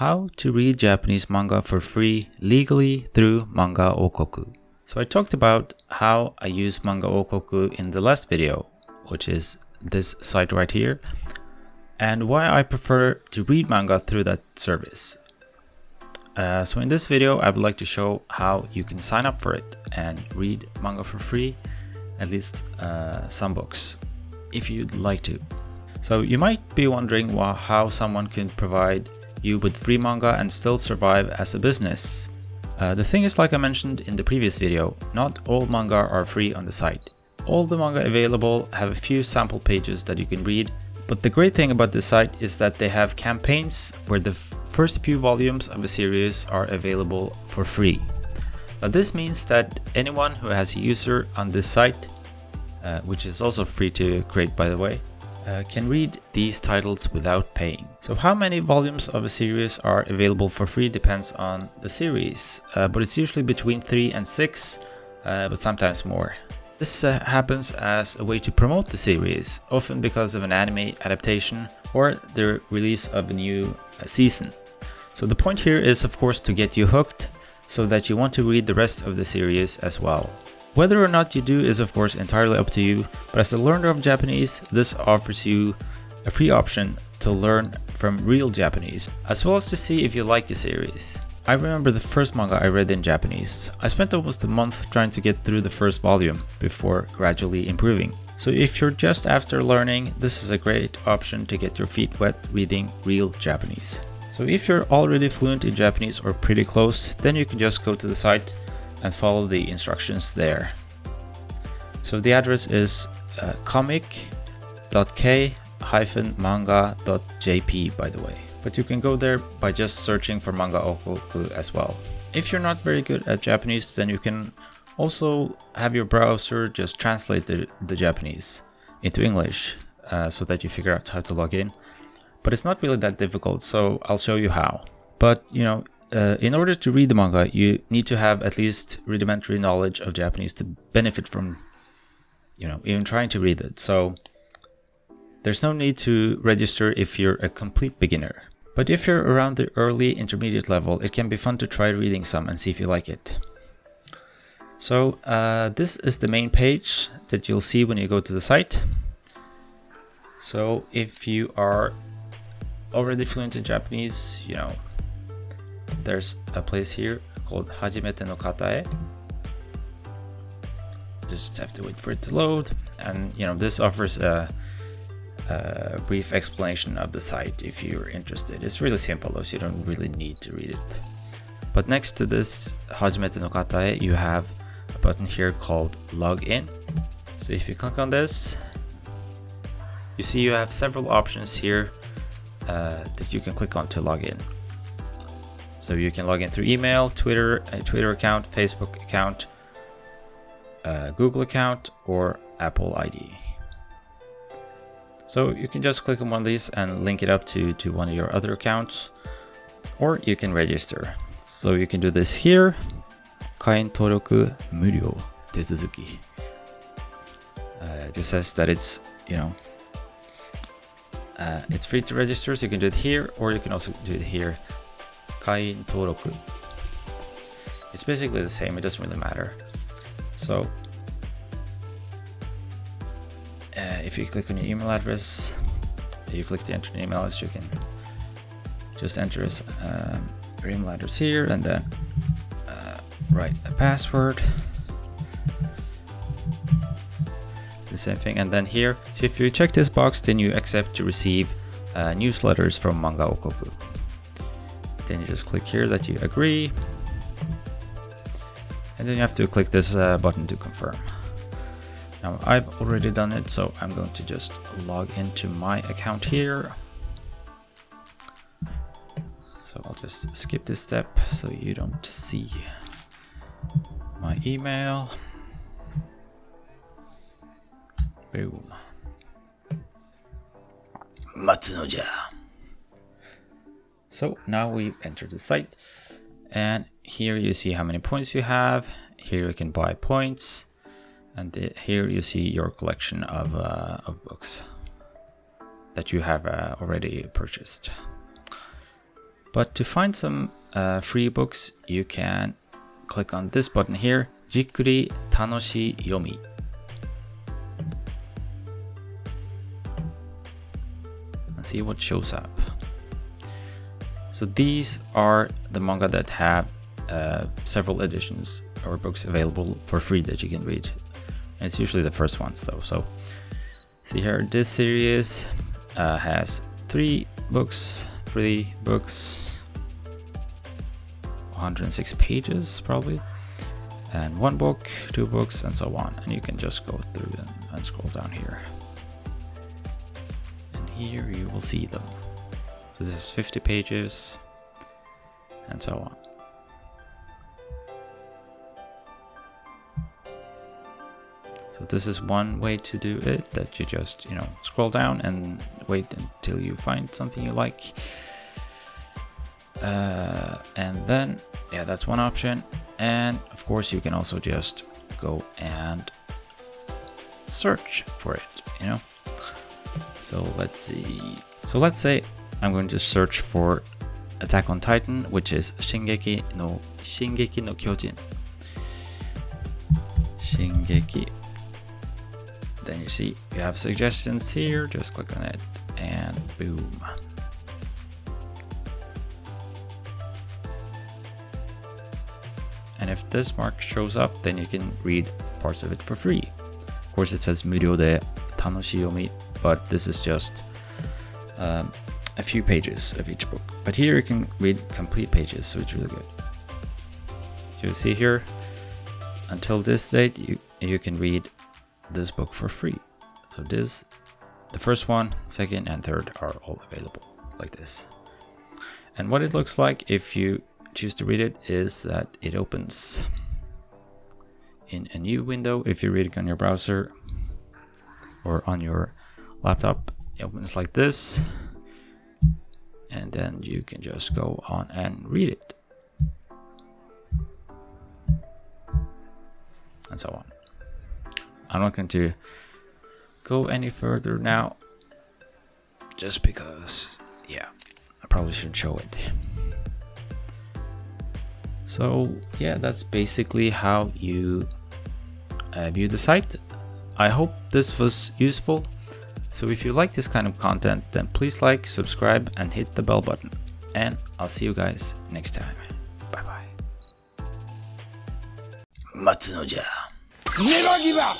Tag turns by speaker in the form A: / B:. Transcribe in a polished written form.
A: How to read Japanese manga for free legally through Manga Oukoku. So I talked about how I use Manga Oukoku in the last video, which is this site right here, and why I prefer to read manga through that service. So in this video, I would like to show how you can sign up for it and read manga for free, at least some books, if you'd like to. So you might be wondering how someone can provide you with free manga and still survive as a business. The thing is, like I mentioned in the previous video, not all manga are free on the site. All the manga available have a few sample pages that you can read, but the great thing about this site is that they have campaigns where the first few volumes of a series are available for free. Now this means that anyone who has a user on this site, which is also free to create by the way, can read these titles without paying. So how many volumes of a series are available for free depends on the series, but it's usually between 3 and 6, but sometimes more. This happens as a way to promote the series, often because of an anime adaptation or the release of a new season. So the point here is of course to get you hooked so that you want to read the rest of the series as well. Whether or not you do is of course entirely up to you, but as a learner of Japanese, this offers you a free option to learn from real Japanese, as well as to see if you like the series. I remember the first manga I read in Japanese. I spent almost a month trying to get through the first volume before gradually improving. So if you're just after learning, this is a great option to get your feet wet reading real Japanese. So if you're already fluent in Japanese or pretty close, then you can just go to the site and follow the instructions there. So the address is comic.k-manga.jp by the way, but you can go there by just searching for Manga Oukoku as well. If you're not very good at Japanese, then you can also have your browser just translate the Japanese into English so that you figure out how to log in. But it's not really that difficult, so I'll show you how. But in order to read the manga, you need to have at least rudimentary knowledge of Japanese to benefit from, even trying to read it. So there's no need to register if you're a complete beginner. But if you're around the early intermediate level, it can be fun to try reading some and see if you like it. So this is the main page that you'll see when you go to the site. So if you are already fluent in Japanese, there's a place here called Hajimete no Katae. Just have to wait for it to load, and this offers a brief explanation of the site if you're interested. It's really simple though, so you don't really need to read it. But next to this Hajimete no Katae, you have a button here called Login. So if you click on this, you see you have several options here that you can click on to log in. So you can log in through email, Twitter, a Twitter account, Facebook account, Google account, or Apple ID. So you can just click on one of these and link it up to one of your other accounts, or you can register. So you can do this here. Kain toroku muryou tezuzuki. It just says that it's it's free to register, so you can do it here, or you can also do it here. Kain toroku. It's basically the same, it doesn't really matter. So if you click on your email address, you click to enter an email address, you can just enter your email address here and then write a password. The same thing, and then here, so if you check this box, then you accept to receive newsletters from Manga Oukoku. Then you just click here that you agree, and then you have to click this button to confirm. Now I've already done it, so I'm going to just log into my account here. So I'll just skip this step so you don't see my email. Boom. Matsunoja. So now we've entered the site, and here you see how many points you have. Here you can buy points, and here you see your collection of books that you have already purchased. But to find some free books, you can click on this button here, Jikkuri Tanoshi Yomi. And see what shows up. So these are the manga that have several editions or books available for free that you can read. And it's usually the first ones though. So see here, this series has 3 books, 106 pages probably, and 1 book, 2 books, and so on. And you can just go through them and scroll down here. And here you will see them. So this is 50 pages, and so on. So this is one way to do it, that you just, scroll down and wait until you find something you like. And then, that's one option. And of course you can also just go and search for it, So let's see. So let's say I'm going to search for Attack on Titan, which is Shingeki no Kyojin. Shingeki. Then you see you have suggestions here, just click on it and boom. And if this mark shows up, then you can read parts of it for free. Of course it says Muryō de Tanoshi Yomi, but this is just a few pages of each book. But here you can read complete pages, so it's really good. You see here, until this date, you can read this book for free. So the first one, second, and third are all available like this. And what it looks like if you choose to read it is that it opens in a new window. If you're reading on your browser or on your laptop, it opens like this, and then you can just go on and read it, and so on. I'm not going to go any further now, just because, I probably shouldn't show it. So that's basically how you view the site. I hope this was useful. So if you like this kind of content, then please like, subscribe, and hit the bell button. And I'll see you guys next time. Bye bye. Matsuno ja.
B: Never give up!